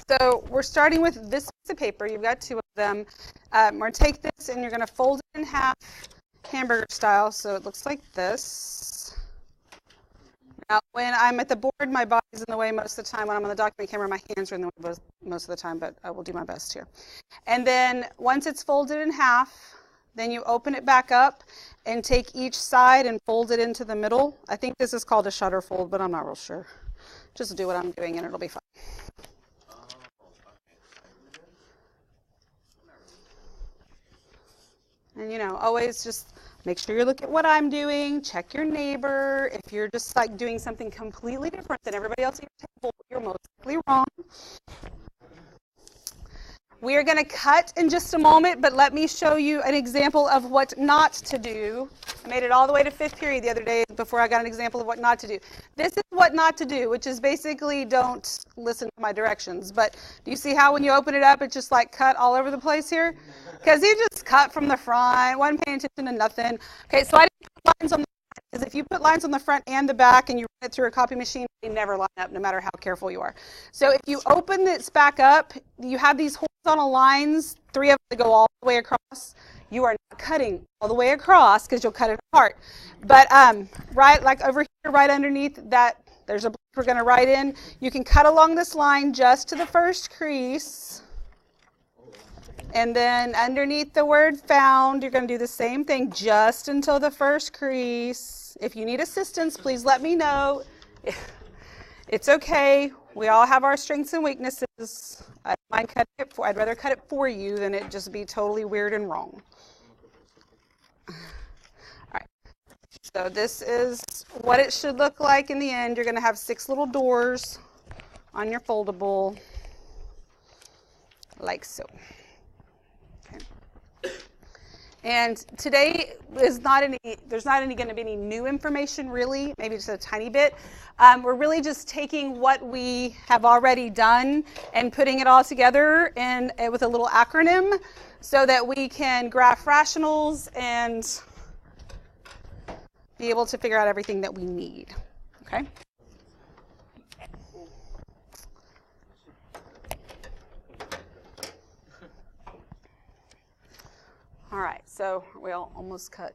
So we're starting with this piece of paper. You've got two of them. We're going to take this and you're going to fold it in half, hamburger style, so it looks like this. Now, when I'm at the board, my body's in the way most of the time. When I'm on the document camera, my hands are in the way most of the time, but I will do my best here. And then once it's folded in half, then you open it back up and take each side and fold it into the middle. I think this is called a shutter fold, but I'm not real sure. Just do what I'm doing and it'll be fine. And you know, always just make sure you look at what I'm doing, check your neighbor. If you're just like doing something completely different than everybody else at your table, you're most likely wrong. We are going to cut in just a moment, but let me show you an example of what not to do. I made it all the way to 5th period the other day before I got an example of what not to do. This is what not to do, which is basically don't listen to my directions. But do you see how when you open it up, it's just like cut all over the place here? Because you just cut from the front, wasn't paying attention to nothing. Okay, so I didn't put lines on the front, because if you put lines on the front and the back and you run it through a copy machine, they never line up no matter how careful you are. So if you open this back up, you have these horizontal lines, 3 of them that go all the way across. You are not cutting all the way across because you'll cut it apart. But right, like over here, right underneath that, there's a blank we're going to write in. You can cut along this line just to the first crease. And then underneath the word found, you're going to do the same thing just until the first crease. If you need assistance, please let me know. It's okay. We all have our strengths and weaknesses. I'd rather cut it for you than it just be totally weird and wrong. All right. So this is what it should look like in the end. You're going to have 6 little doors on your foldable, like so. And today is there's not going to be any new information really, maybe just a tiny bit. We're really just taking what we have already done and putting it all together with a little acronym so that we can graph rationals and be able to figure out everything that we need, okay? All right, so we'll almost cut.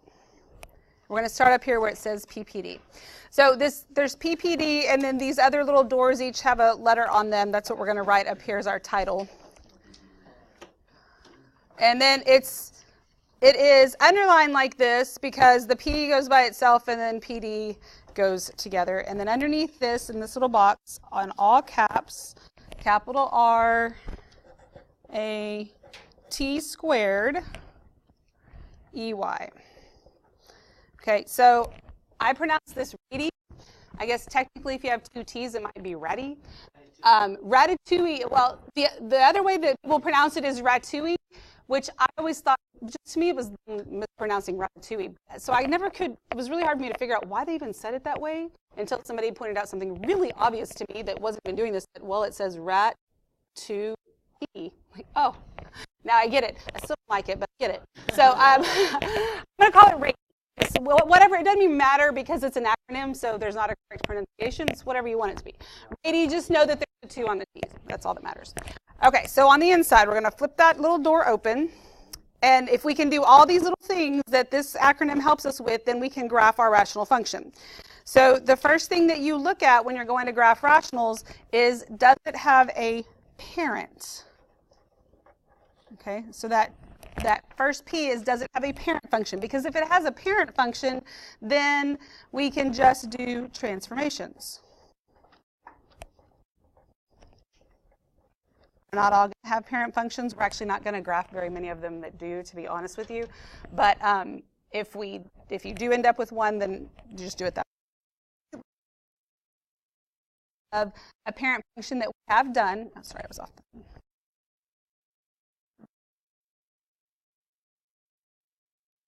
We're going to start up here where it says PPD. So there's PPD, and then these other little doors each have a letter on them. That's what we're going to write up here as our title. And then it is underlined like this because the P goes by itself and then PD goes together. And then underneath this, in this little box, on all caps, capital R, A, T squared, EY. Okay, so I pronounce this ready. I guess technically if you have 2 T's, it might be ready. RAT2EY, well, the other way that people pronounce it is RAT2EY, which I always thought, just to me, it was mispronouncing RAT2EY. So I never could, it was really hard for me to figure out why they even said it that way until somebody pointed out something really obvious to me that wasn't even doing this. Well, it says RAT2EY. Like, oh, now I get it. I still don't like it, but I get it. So I'm going to call it RAT. Whatever, it doesn't even matter because it's an acronym, so there's not a correct pronunciation. It's whatever you want it to be. RAT, just know that there's a 2 on the T's. That's all that matters. Okay, so on the inside, we're going to flip that little door open. And if we can do all these little things that this acronym helps us with, then we can graph our rational function. So the first thing that you look at when you're going to graph rationals is, does it have a parent? Okay, so that first P is, does it have a parent function? Because if it has a parent function, then we can just do transformations. We're not all going to have parent functions. We're actually not going to graph very many of them that do, to be honest with you. But if you do end up with one, then you just do it that way. Of a parent function that we have done. Oh, sorry, I was off.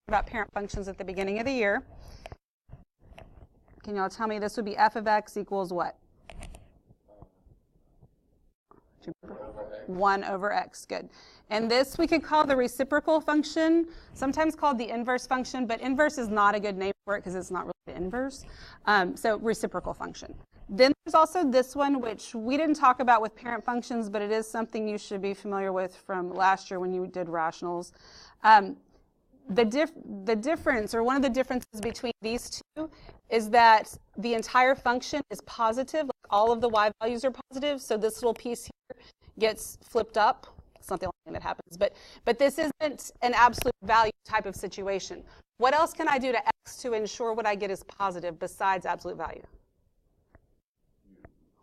About parent functions at the beginning of the year. Can y'all tell me this would be f of x equals what? 1 over x, good. And this we could call the reciprocal function, sometimes called the inverse function, but inverse is not a good name for it because it's not really the inverse. So reciprocal function. Then there's also this one, which we didn't talk about with parent functions, but it is something you should be familiar with from last year when you did rationals. The difference, or one of the differences between these two, is that the entire function is positive. Like all of the y values are positive, so this little piece here gets flipped up. It's not the only thing that happens, but this isn't an absolute value type of situation. What else can I do to x to ensure what I get is positive besides absolute value?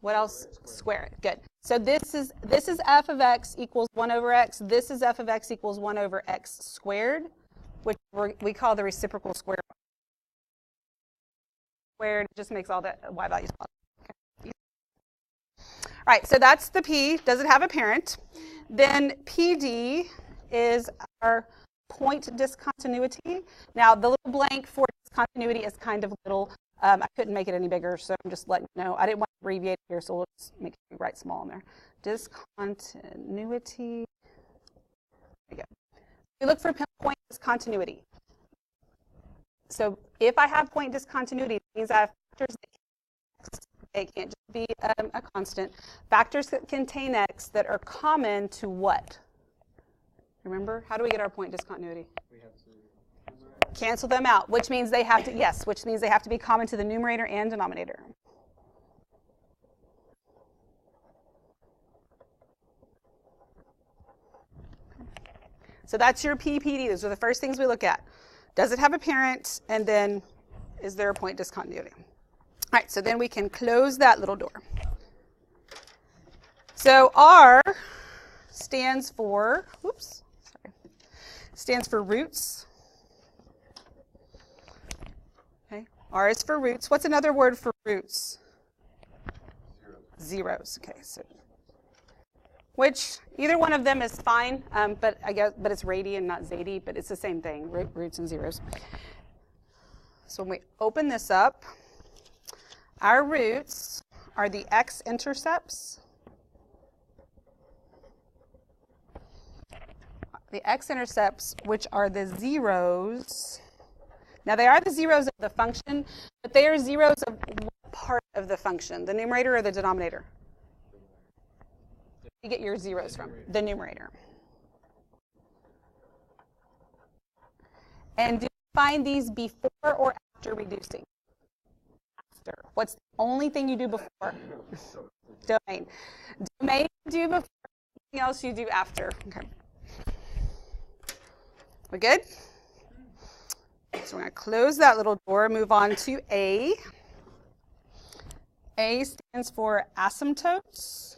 What else? Square it. Good. So this is f of x equals 1 over x. This is f of x equals 1 over x squared, which we call the reciprocal square. Squared just makes all the y values positive. Okay. All right, so that's the p. Does it have a parent? Then PD is our point discontinuity. Now, the little blank for discontinuity is kind of little. I couldn't make it any bigger, so I'm just letting you know. I didn't want to abbreviate it here, so we'll just make it right small in there. Discontinuity. There we go. We look for point discontinuity. So if I have point discontinuity, it means I have factors that they can't just be a constant. Factors that contain x that are common to what? Remember? How do we get our point discontinuity? We have to cancel them out, which means they have to, yes, which means they have to be common to the numerator and denominator. So that's your PPD. Those are the first things we look at. Does it have a parent? And then is there a point discontinuity? All right, so then we can close that little door. So R stands for, stands for roots. Okay, R is for roots. What's another word for roots? Zeros. Okay, so which either one of them is fine, but it's radi and not zadi, but it's the same thing, roots and zeros. So when we open this up, our roots are the x-intercepts. The x-intercepts, which are the zeros. Now, they are the zeros of the function, but they are zeros of what part of the function, the numerator or the denominator? You get your zeros from the numerator. And do you find these before or after reducing? After. What's the only thing you do before? Domain. Domain you do before, anything else you do after. Okay. We good? So we're going to close that little door, move on to A. A stands for asymptotes.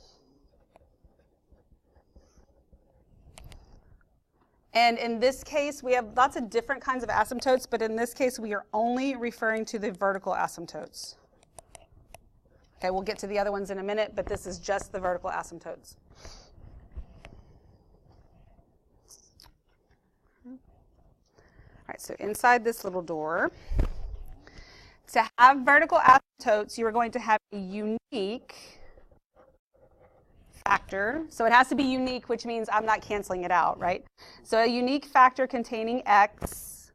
And in this case, we have lots of different kinds of asymptotes, but in this case, we are only referring to the vertical asymptotes. Okay, we'll get to the other ones in a minute, but this is just the vertical asymptotes. All right, so inside this little door, to have vertical asymptotes, you are going to have a unique factor. So it has to be unique, which means I'm not canceling it out, right? So a unique factor containing x,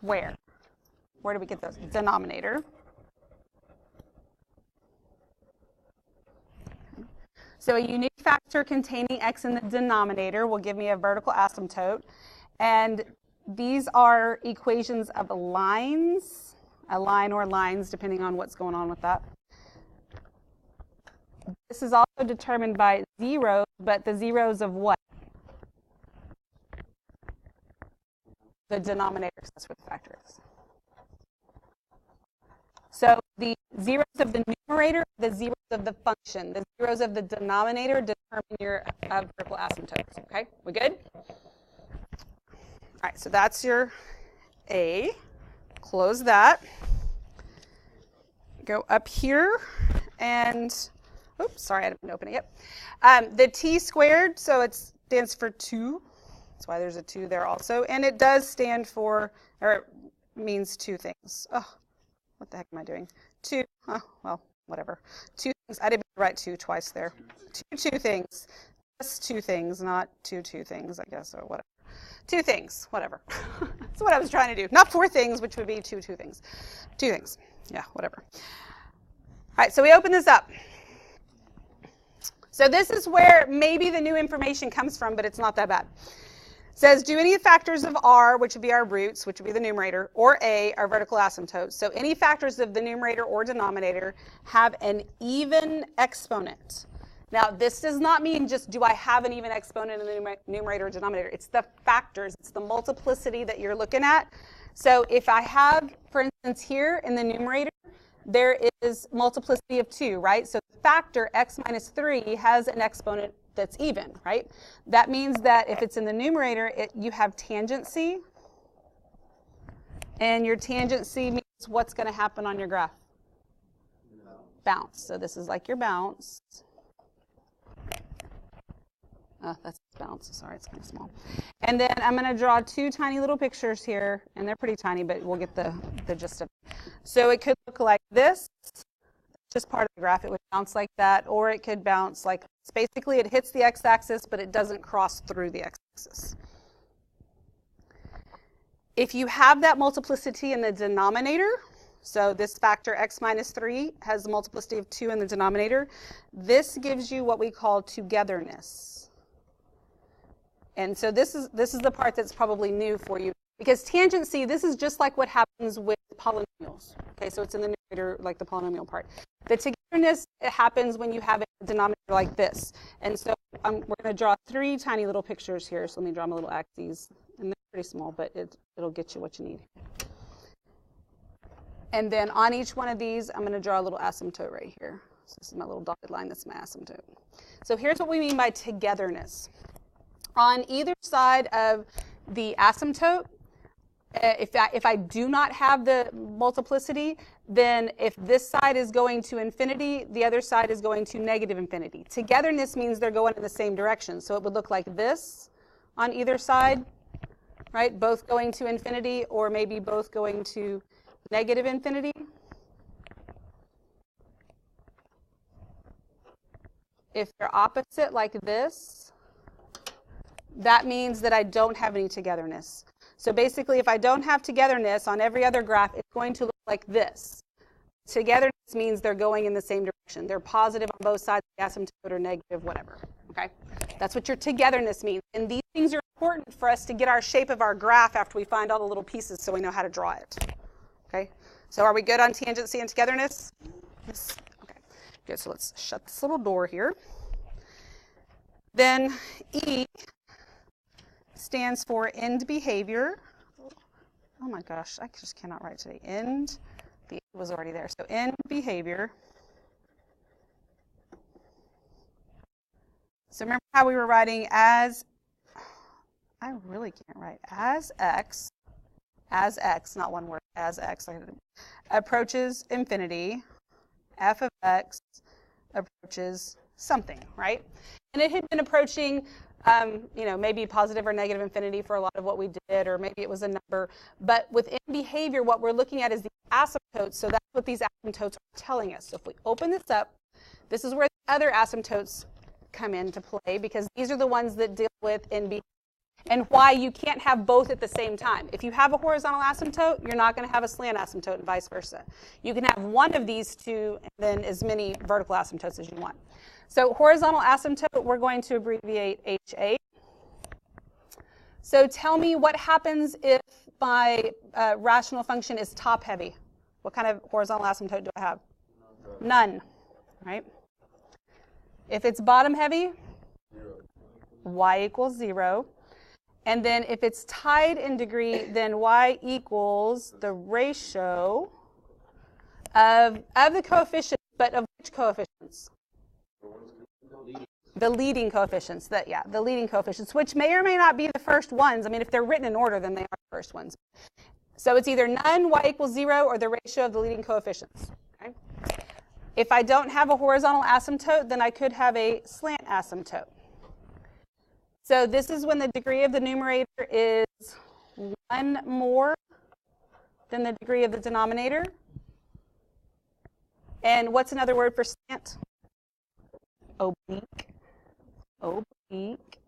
where? Where do we get those? Denominator. So a unique factor containing x in the denominator will give me a vertical asymptote. And these are equations of lines, a line or lines, depending on what's going on with that. This is also determined by zeros, but the zeros of what? The denominator, that's where the factor is. So the zeros of the numerator, the zeros of the function, the zeros of the denominator determine your vertical asymptotes. Okay, we good? All right, so that's your A. Close that. Go up here and, oops, sorry, I didn't open it yet. The T squared, so it stands for 2. That's why there's a 2 there also. And it does stand for, or it means 2 things. Oh, what the heck am I doing? 2, oh, well, whatever. 2 things. I didn't write 2 twice there. Two things. Just 2 things, not 2 things, I guess, or whatever. 2 things, whatever. That's what I was trying to do. Not 4 things, which would be 2 things. 2 things. Yeah, whatever. All right, so we open this up. So this is where maybe the new information comes from, but it's not that bad. It says, do any factors of R, which would be our roots, which would be the numerator, or A, our vertical asymptotes. So any factors of the numerator or denominator have an even exponent. Now, this does not mean just do I have an even exponent in the numerator or denominator. It's the factors. It's the multiplicity that you're looking at. So if I have, for instance, here in the numerator, there is multiplicity of 2, right? So the factor x minus 3 has an exponent that's even, right? That means that if it's in the numerator, you have tangency. And your tangency means what's going to happen on your graph? Bounce. So this is like your bounce. Oh, that's bounce. Sorry, it's kind of small. And then I'm going to draw 2 tiny little pictures here, and they're pretty tiny, but we'll get the gist of it. So it could look like this, just part of the graph. It would bounce like that, or it could bounce like this. Basically, it hits the x-axis, but it doesn't cross through the x-axis. If you have that multiplicity in the denominator, so this factor x minus 3 has a multiplicity of 2 in the denominator, this gives you what we call togetherness. And so this is the part that's probably new for you, because tangency, this is just like what happens with polynomials. Okay, so it's in the numerator, like the polynomial part. The togetherness, it happens when you have a denominator like this. And so we're going to draw 3 tiny little pictures here. So let me draw my little axes. And they're pretty small, but it'll get you what you need. And then on each one of these, I'm going to draw a little asymptote right here. So this is my little dotted line. That's my asymptote. So here's what we mean by togetherness. On either side of the asymptote, if I do not have the multiplicity, then if this side is going to infinity, the other side is going to negative infinity. Togetherness means they're going in the same direction. So it would look like this on either side, right? Both going to infinity, or maybe both going to negative infinity. If they're opposite like this, that means that I don't have any togetherness. So basically, if I don't have togetherness on every other graph, it's going to look like this. Togetherness means they're going in the same direction. They're positive on both sides of the asymptote or negative, whatever. Okay? That's what your togetherness means. And these things are important for us to get our shape of our graph after we find all the little pieces so we know how to draw it. Okay? So are we good on tangency and togetherness? Yes. Okay. Good. So let's shut this little door here. Then E stands for end behavior. Oh my gosh, I just cannot write today. End, the E was already there. So end behavior. So remember how we were writing as, I really can't write, as x, not one word, as x, approaches infinity, f of x approaches something, right? And it had been approaching maybe positive or negative infinity for a lot of what we did, or maybe it was a number. But within behavior, what we're looking at is the asymptotes. So that's what these asymptotes are telling us. So if we open this up, this is where the other asymptotes come into play, because these are the ones that deal with in behavior, and why you can't have both at the same time. If you have a horizontal asymptote, you're not going to have a slant asymptote, and vice versa. You can have one of these two and then as many vertical asymptotes as you want. So horizontal asymptote, we're going to abbreviate HA. So tell me what happens if my rational function is top heavy. What kind of horizontal asymptote do I have? None, right? If it's bottom heavy, 0. Y equals 0. And then if it's tied in degree, then Y equals the ratio of the coefficients, but of which coefficients? The leading coefficients, the leading coefficients, which may or may not be the first ones. I mean, if they're written in order, then they are the first ones. So it's either none, Y equals 0, or the ratio of the leading coefficients. Okay? If I don't have a horizontal asymptote, then I could have a slant asymptote. So this is when the degree of the numerator is 1 more than the degree of the denominator. And what's another word for slant? Oblique. Oblique.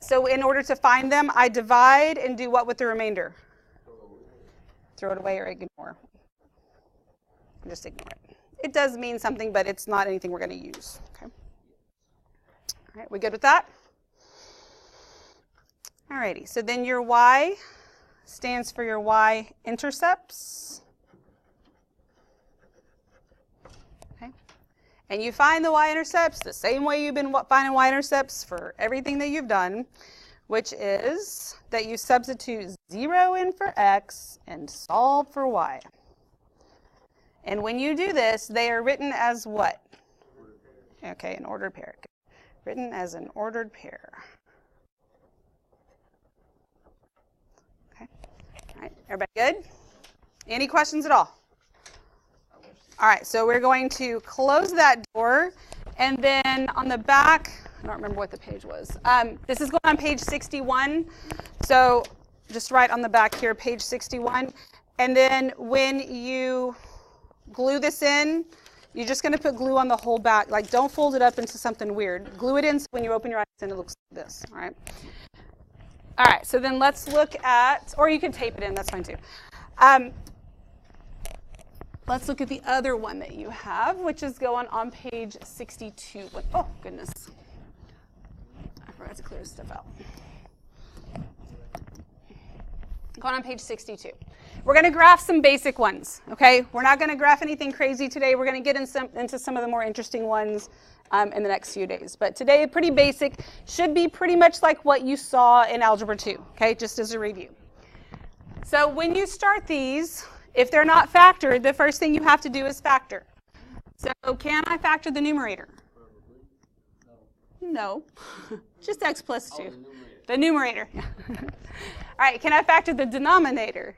So in order to find them, I divide and do what with the remainder? Throw it away or ignore. Just ignore it. It does mean something, but it's not anything we're going to use. Okay. All right, we good with that? All righty, so then your Y stands for your Y-intercepts. Okay. And you find the Y-intercepts the same way you've been finding Y-intercepts for everything that you've done, which is that you substitute 0 in for X and solve for Y. And when you do this, they are written as what? Okay, an ordered pair. Written as an ordered pair. Okay. All right, everybody good? Any questions at all? All right, so we're going to close that door, and then on the back, I don't remember what the page was. This is going on page 61, so just write on the back here, page 61. And then when you glue this in, you're just going to put glue on the whole back. Like, don't fold it up into something weird. Glue it in so when you open your eyes and it looks like this, all right? All right, so then let's look at, or you can tape it in, that's fine too. Let's look at the other one that you have, which is going on page 62. Oh, goodness. I forgot to clear this stuff out. Going on page 62. We're going to graph some basic ones, okay? We're not going to graph anything crazy today. We're going to get into some of the more interesting ones in the next few days. But today, pretty basic, should be pretty much like what you saw in Algebra 2, okay, just as a review. So when you start these, if they're not factored, the first thing you have to do is factor. So can I factor the numerator? No. Just x plus 2. The numerator. All right, can I factor the denominator?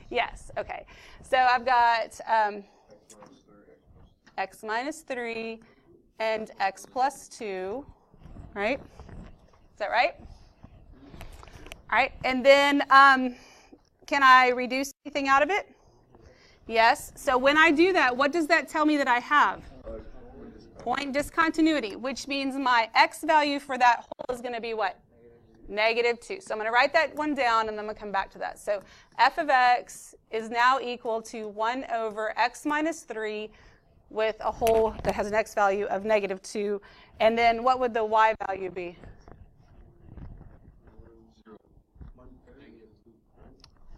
Yes, okay. So I've got x minus 3 and x plus 2, right? Is that right? All right, and then can I reduce anything out of it? Yes. So when I do that, what does that tell me that I have? Point discontinuity, which means my x value for that whole is going to be what? -2. So I'm going to write that one down, and then I'm going to come back to that. So f of x is now equal to 1 over x minus 3 with a whole that has an x value of -2. And then what would the y value be?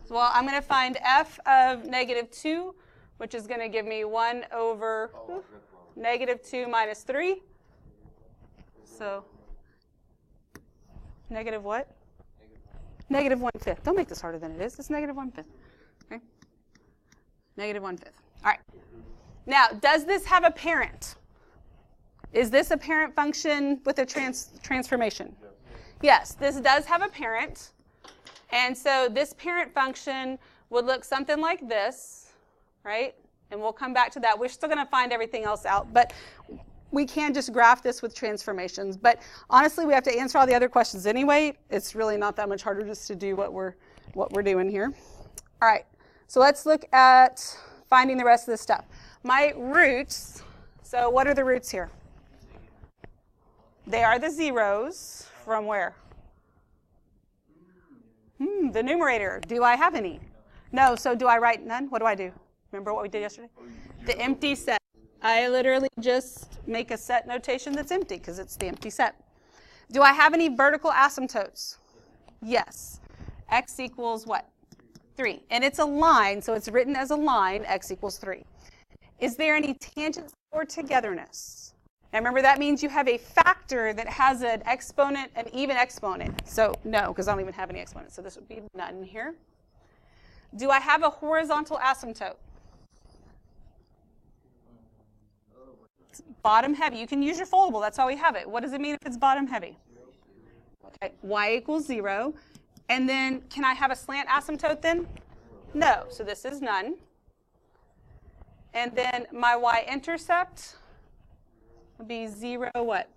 Well, I'm going to find f of -2, which is going to give me 1 over -2 minus 3. So negative what? Negative 1/5. Don't make this harder than it is. It's negative 1/5. Okay? Negative 1/5. All right. Now, does this have a parent? Is this a parent function with a transformation? Yes, this does have a parent. And so this parent function would look something like this, right? And we'll come back to that. We're still going to find everything else out, but we can just graph this with transformations. But honestly, we have to answer all the other questions anyway. It's really not that much harder just to do what we're doing here. All right, so let's look at finding the rest of this stuff. My roots, so what are the roots here? They are the zeros from where? The numerator. Do I have any? No, so do I write none? What do I do? Remember what we did yesterday? The empty set. I literally just make a set notation that's empty because it's the empty set. Do I have any vertical asymptotes? Yes. X equals what? 3. And it's a line, so it's written as a line, x equals 3. Is there any tangents or togetherness? Now remember, that means you have a factor that has an exponent, an even exponent. So no, because I don't even have any exponents. So this would be none here. Do I have a horizontal asymptote? It's bottom heavy. You can use your foldable. That's how we have it. What does it mean if it's bottom heavy? Okay, y equals 0. And then can I have a slant asymptote then? No. So this is none. And then my y-intercept would be 0 what?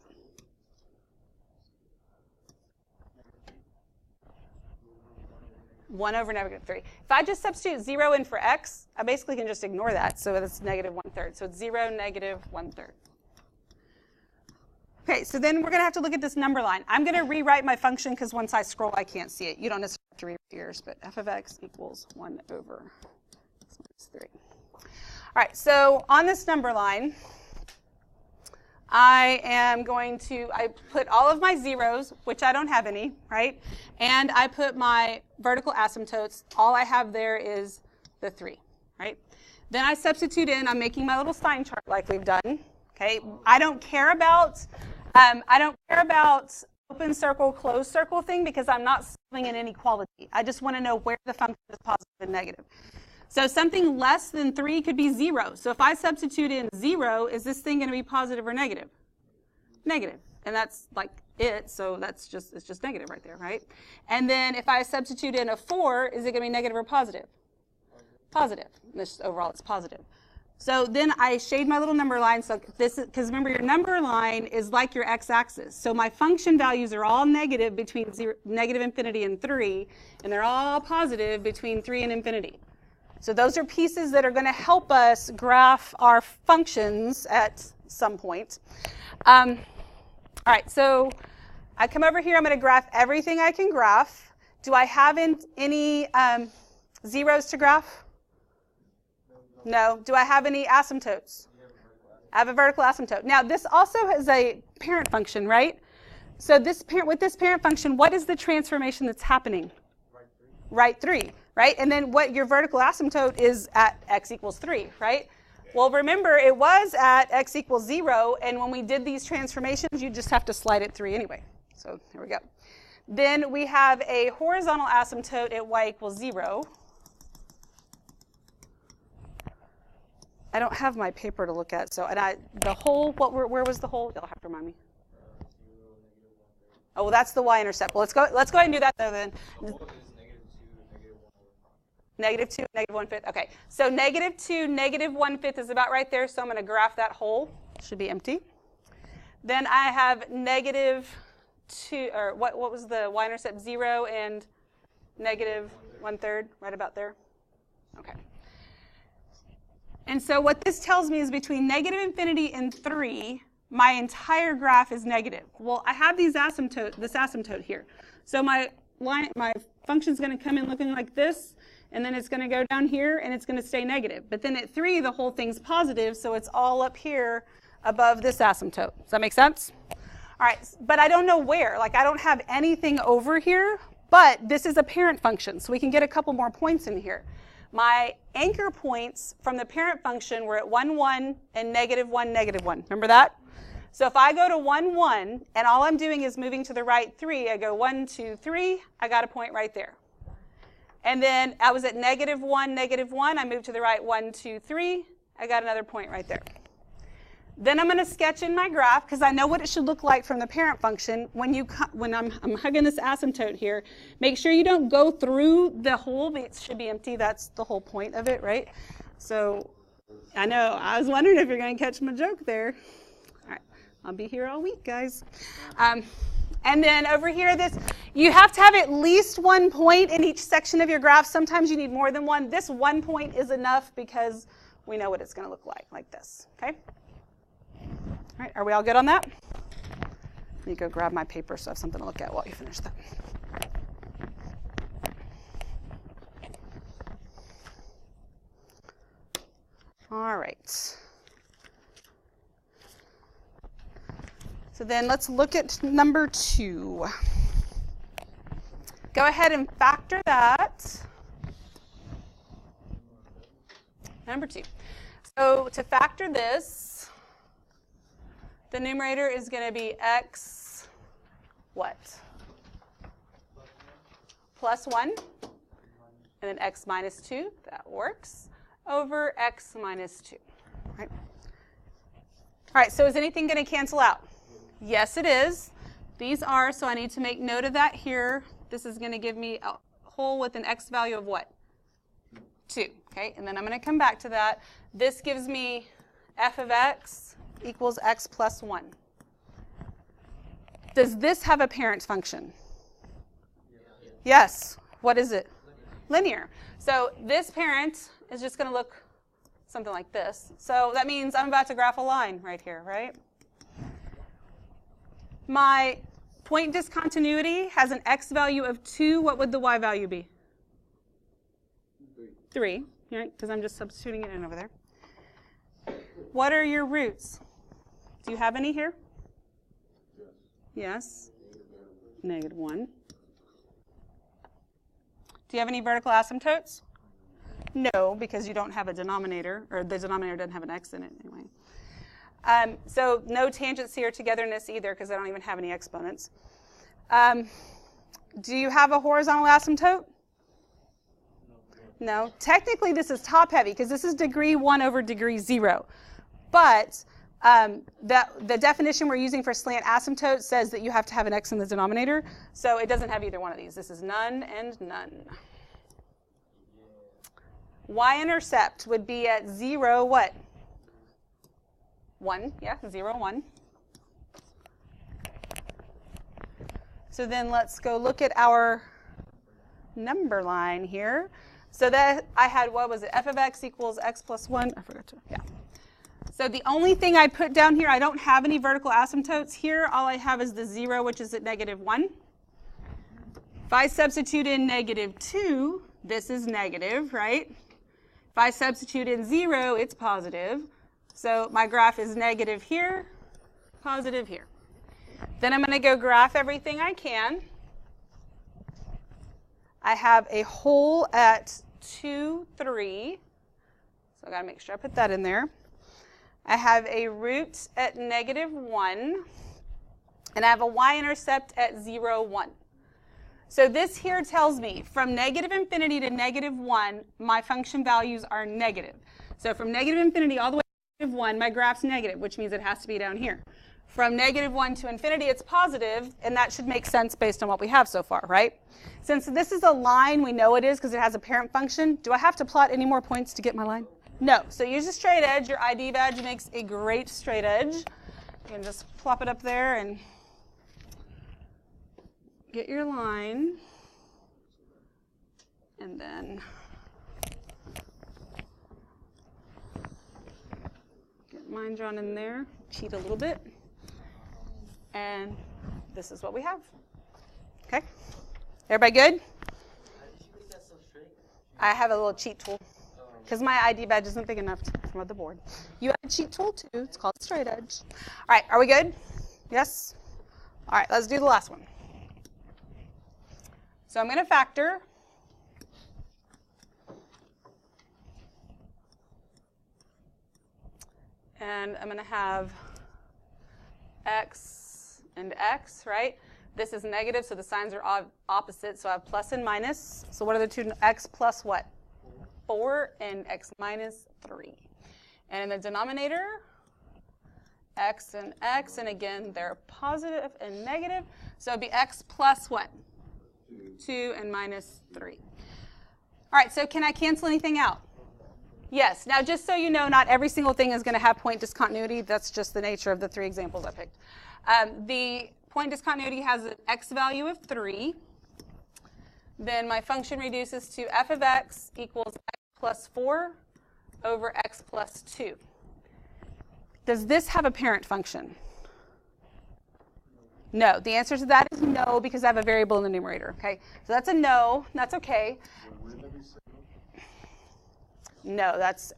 One over -3. If I just substitute 0 in for x, I basically can just ignore that. So that's -1/3. So it's 0, -1/3. Okay, so then we're going to have to look at this number line. I'm going to rewrite my function because once I scroll, I can't see it. You don't necessarily have to rewrite yours, but f of x equals 1 over x minus 3. All right, so on this number line, I put all of my zeros, which I don't have any, right? And I put my vertical asymptotes. All I have there is the 3, right? Then I substitute in, I'm making my little sign chart like we've done, okay? I don't care about open circle, closed circle thing because I'm not solving an inequality. I just want to know where the function is positive and negative. So something less than 3 could be 0. So if I substitute in 0, is this thing going to be positive or negative? Negative. And that's like it, so it's just negative right there, right? And then if I substitute in a 4, is it going to be negative or positive? Positive. This overall it's positive. So then I shade my little number line. So this is, because remember your number line is like your x-axis. So my function values are all negative between negative infinity and 3, and they're all positive between 3 and infinity. So those are pieces that are going to help us graph our functions at some point. All right, so I come over here. I'm going to graph everything I can graph. Do I have any zeros to graph? No. Do I have any asymptotes? I have a vertical asymptote. Now, this also has a parent function, right? So with this parent function, what is the transformation that's happening? Right 3, right? And then what your vertical asymptote is at x equals 3, right? Well, remember, it was at x equals 0, and when we did these transformations, you just have to slide it 3 anyway. So there we go. Then we have a horizontal asymptote at y equals 0. I don't have my paper to look at, so the whole, where was the whole? You'll have to remind me. Oh, well, that's the y-intercept. Well, let's go ahead and do that though then. -2, -1/5. Okay, so -2, -1/5 is about right there, so I'm going to graph that hole. It should be empty. Then I have -2, or what was the y-intercept? 0 and -1/3, right about there. Okay. And so what this tells me is between negative infinity and 3, my entire graph is negative. Well, I have this asymptote here. So my function is going to come in looking like this, and then it's going to go down here, and it's going to stay negative. But then at 3, the whole thing's positive, so it's all up here above this asymptote. Does that make sense? All right, but I don't know where. Like, I don't have anything over here, but this is a parent function, so we can get a couple more points in here. My anchor points from the parent function were at 1, 1, and -1, -1. Remember that? So if I go to 1, 1, and all I'm doing is moving to the right 3, I go 1, 2, 3, I got a point right there. And then I was at -1, -1, I moved to the right 1, 2, 3, I got another point right there. Then I'm going to sketch in my graph because I know what it should look like from the parent function. When I'm hugging this asymptote here, make sure you don't go through the hole. It should be empty. That's the whole point of it, right? So I know. I was wondering if you're going to catch my joke there. All right. I'll be here all week, guys. And then over here, you have to have at least 1 point in each section of your graph. Sometimes you need more than one. This 1 point is enough because we know what it's going to look like this, okay? All right, are we all good on that? Let me go grab my paper so I have something to look at while you finish that. All right. So then let's look at number 2. Go ahead and factor that. Number 2. So to factor this, the numerator is going to be x, what? Plus 1, and then x minus 2, that works, over x minus 2, right? All right, so is anything going to cancel out? Yes, it is. These are, so I need to make note of that here. This is going to give me a hole with an x value of what? 2, okay? And then I'm going to come back to that. This gives me f of x equals x plus 1. Does this have a parent function? Yes. What is it? Linear. So this parent is just going to look something like this. So that means I'm about to graph a line right here, right? My point discontinuity has an x value of 2. What would the y value be? 3, right? Because I'm just substituting it in over there. What are your roots? Do you have any here? Yes. -1. Do you have any vertical asymptotes? No, because you don't have a denominator, or the denominator doesn't have an x in it anyway. So no tangency or togetherness either, because I don't even have any exponents. Do you have a horizontal asymptote? No. Technically, this is top-heavy, because this is degree 1 over degree 0. But the definition we're using for slant asymptote says that you have to have an x in the denominator, so it doesn't have either one of these. This is none and none. Y-intercept would be at 0, what? 1, yeah, 0, 1. So then let's go look at our number line here. So that I had, what was it, f of x equals x plus 1. I forgot to, yeah. So the only thing I put down here, I don't have any vertical asymptotes here. All I have is the 0, which is at -1. If I substitute in -2, this is negative, right? If I substitute in 0, it's positive. So my graph is negative here, positive here. Then I'm going to go graph everything I can. I have a hole at 2, 3. So I got to make sure I put that in there. I have a root at -1. And I have a y-intercept at 0, 1. So this here tells me from -infinity to -1, my function values are negative. So from -infinity all the way to -1, my graph's negative, which means it has to be down here. From -1 to infinity, it's positive, and that should make sense based on what we have so far, right? Since this is a line, we know it is because it has a parent function. Do I have to plot any more points to get my line? No. So use a straight edge. Your ID badge makes a great straight edge. You can just plop it up there and get your line, and then get mine drawn in there, cheat a little bit, and this is what we have. Okay? Everybody good? I have a little cheat tool, because my ID badge isn't big enough to come on the board. You have a cheat tool too, it's called straight edge. All right, are we good? Yes? All right, let's do the last one. So I'm going to factor. And I'm going to have x and x, right? This is negative, so the signs are opposite. So I have plus and minus. So what are the two? X plus what? 4 and x minus 3. And in the denominator, x, and again, they're positive and negative. So it'd be x plus what? 2 and minus 3. All right, so can I cancel anything out? Yes. Now, just so you know, not every single thing is going to have point discontinuity. That's just the nature of the 3 examples I picked. The point discontinuity has an x value of 3. Then my function reduces to f of x equals x plus 4 over x plus 2. Does this have a parent function? No. The answer to that is no, because I have a variable in the numerator. Okay, so that's a no. That's okay. No, that's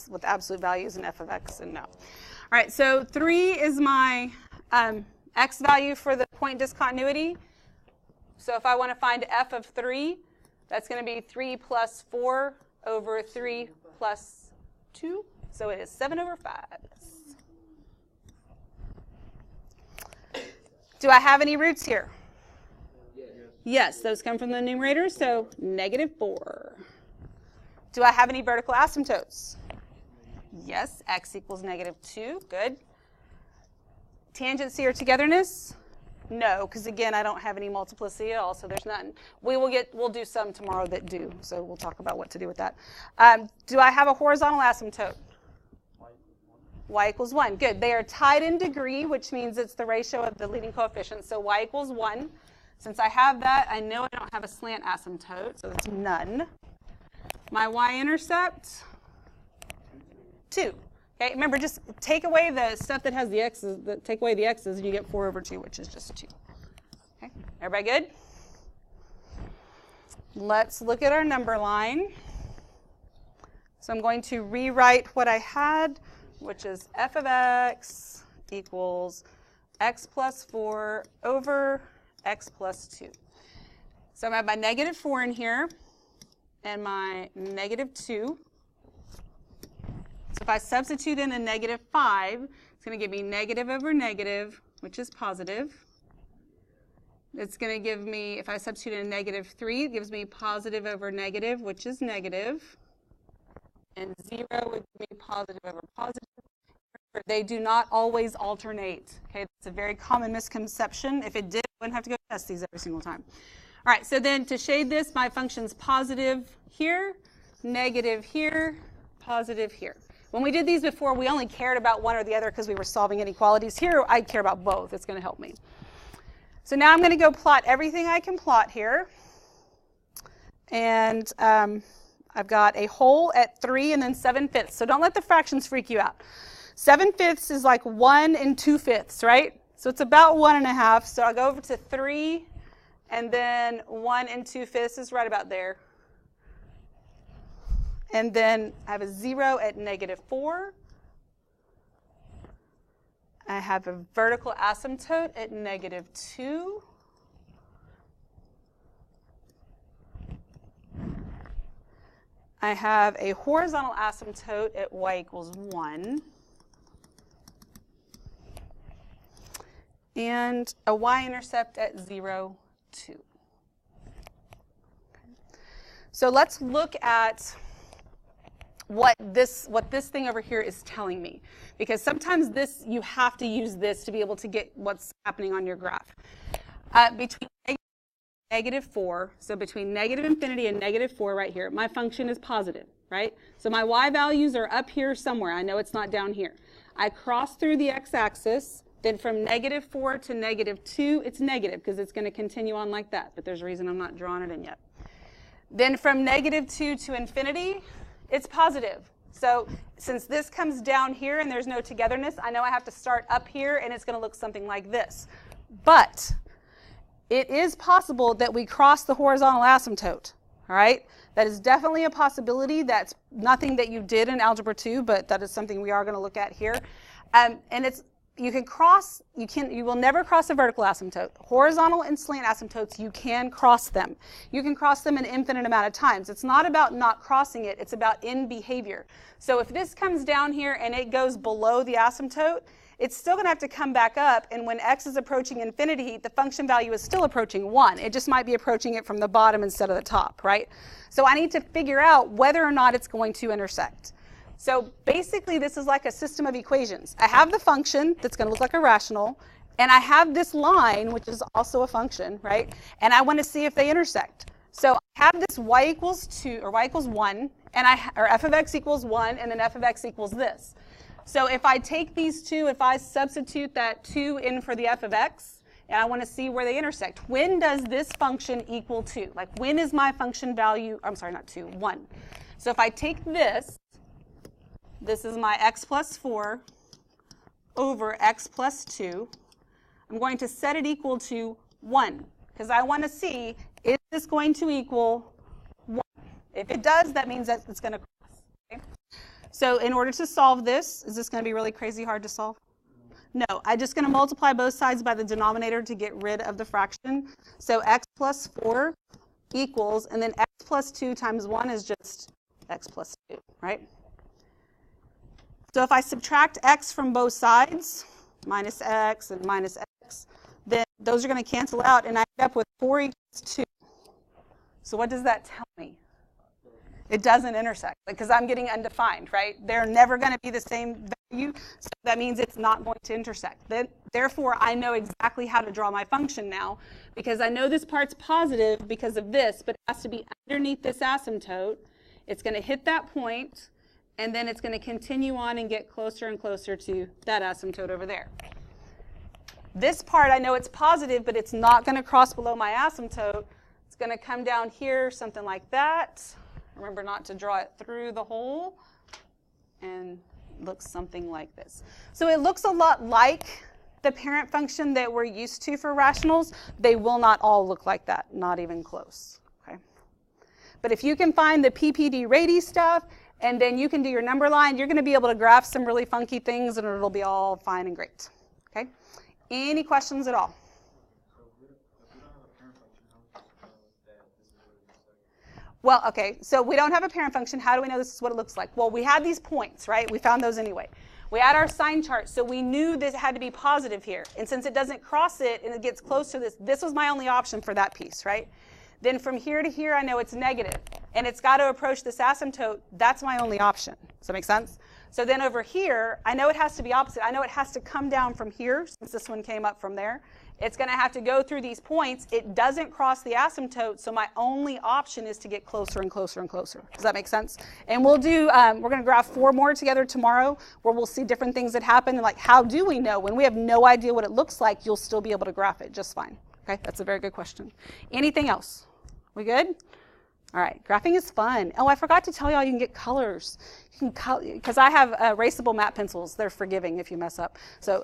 with absolute values and f of x, and no. All right, so 3 is my x value for the point discontinuity. So if I want to find f of 3, that's going to be 3 plus 4 over 3 plus 2. So it is 7 over 5. Do I have any roots here? Yes, those come from the numerator, so -4. Do I have any vertical asymptotes? Yes, x equals -2. Good. Tangency or togetherness? No, because again, I don't have any multiplicity at all, so there's none. We'll do some tomorrow that do, so we'll talk about what to do with that. Do I have a horizontal asymptote? Y equals 1. Good. They are tied in degree, which means it's the ratio of the leading coefficients. So y equals 1. Since I have that, I know I don't have a slant asymptote, so that's none. My y-intercept, 2. Okay, remember, just take away the stuff that has the x's, take away the x's, and you get 4 over 2, which is just 2. Okay, everybody good? Let's look at our number line. So I'm going to rewrite what I had which is f of x equals x plus 4 over x plus 2. So I have my negative 4 in here and my negative 2. So if I substitute in a negative 5, it's going to give me negative over negative, which is positive. It's going to give me, if I substitute in a negative 3, it gives me positive over negative, which is negative. And 0 would give me positive over positive. They do not always alternate. Okay, that's a very common misconception. If it did, I wouldn't have to go test these every single time. All right, so then to shade this, my function's positive here, negative here, positive here. When we did these before, we only cared about one or the other because we were solving inequalities. Here, I care about both. It's going to help me. So now I'm going to go plot everything I can plot here. And I've got a whole at 3 and then 7/5. So don't let the fractions freak you out. 7/5 is like 1 and 2/5, right? So it's about 1.5. So I'll go over to 3, and then 1 and 2/5 is right about there. And then I have a 0 at negative 4. I have a vertical asymptote at negative 2. I have a horizontal asymptote at y equals 1. And a y-intercept at 0, 2. So let's look at what this thing over here is telling me. Because sometimes you have to use this to be able to get what's happening on your graph. Between negative 4, so between negative infinity and negative 4 right here, my function is positive, right? So my y values are up here somewhere. I know it's not down here. I cross through the x-axis. Then from negative 4 to negative 2, it's negative because it's going to continue on like that. But there's a reason I'm not drawing it in yet. Then from negative 2 to infinity, it's positive. So since this comes down here and there's no togetherness, I know I have to start up here and it's going to look something like this. But it is possible that we cross the horizontal asymptote. All right? That is definitely a possibility. That's nothing that you did in Algebra 2, but that is something we are going to look at here. And you will never cross a vertical asymptote. Horizontal and slant asymptotes, you can cross them. You can cross them an infinite amount of times. It's not about not crossing it, it's about in behavior. So if this comes down here and it goes below the asymptote, it's still going to have to come back up, and when x is approaching infinity, the function value is still approaching 1. It just might be approaching it from the bottom instead of the top, right? So I need to figure out whether or not it's going to intersect. So basically, this is like a system of equations. I have the function that's going to look like a rational, and I have this line, which is also a function, right? And I want to see if they intersect. So I have this y equals 2, or y equals 1, and or f of x equals 1, and then f of x equals this. So if I take these two, if I substitute that 2 in for the f of x, and I want to see where they intersect, when does this function equal 2? Like, when is my function value, I'm sorry, not 2, 1. So if I take this is my x plus 4 over x plus 2. I'm going to set it equal to 1 because I want to see, is this going to equal 1? If it does, that means that it's going to cross. Okay? So in order to solve this, is this going to be really crazy hard to solve? No, I'm just going to multiply both sides by the denominator to get rid of the fraction. So x plus 4 equals, and then x plus 2 times 1 is just x plus 2, right? So if I subtract x from both sides, minus x and minus x, then those are going to cancel out, and I end up with 4 equals 2. So what does that tell me? It doesn't intersect, because I'm getting undefined, right? They're never going to be the same value, so that means it's not going to intersect. Therefore, I know exactly how to draw my function now, because I know this part's positive because of this, but it has to be underneath this asymptote. It's going to hit that point, and then it's going to continue on and get closer and closer to that asymptote over there. This part, I know it's positive, but it's not going to cross below my asymptote. It's going to come down here, something like that. Remember not to draw it through the hole, and looks something like this. So it looks a lot like the parent function that we're used to for rationals. They will not all look like that, not even close. Okay? But if you can find the PPD radi stuff and then you can do your number line. You're going to be able to graph some really funky things, and it'll be all fine and great. Okay? Any questions at all? Well, okay, so we don't have a parent function. How do we know this is what it looks like? Well, we had these points, right? We found those anyway. We had our sign chart, so we knew this had to be positive here. And since it doesn't cross it and it gets close to this, this was my only option for that piece, right? Then from here to here, I know it's negative, and it's got to approach this asymptote. That's my only option. Does that make sense? So then over here, I know it has to be opposite. I know it has to come down from here, since this one came up from there. It's going to have to go through these points. It doesn't cross the asymptote, so my only option is to get closer and closer and closer. Does that make sense? And we'll do, we're going to graph 4 more together tomorrow, where we'll see different things that happen. And like, how do we know? When we have no idea what it looks like, you'll still be able to graph it just fine. Okay, that's a very good question. Anything else? We good? All right, graphing is fun. Oh, I forgot to tell y'all you can get colors. You can because I have erasable matte pencils. They're forgiving if you mess up. So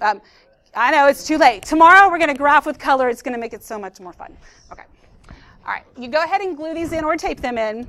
I know it's too late. Tomorrow we're going to graph with color. It's going to make it so much more fun. Okay. All right, you go ahead and glue these in or tape them in.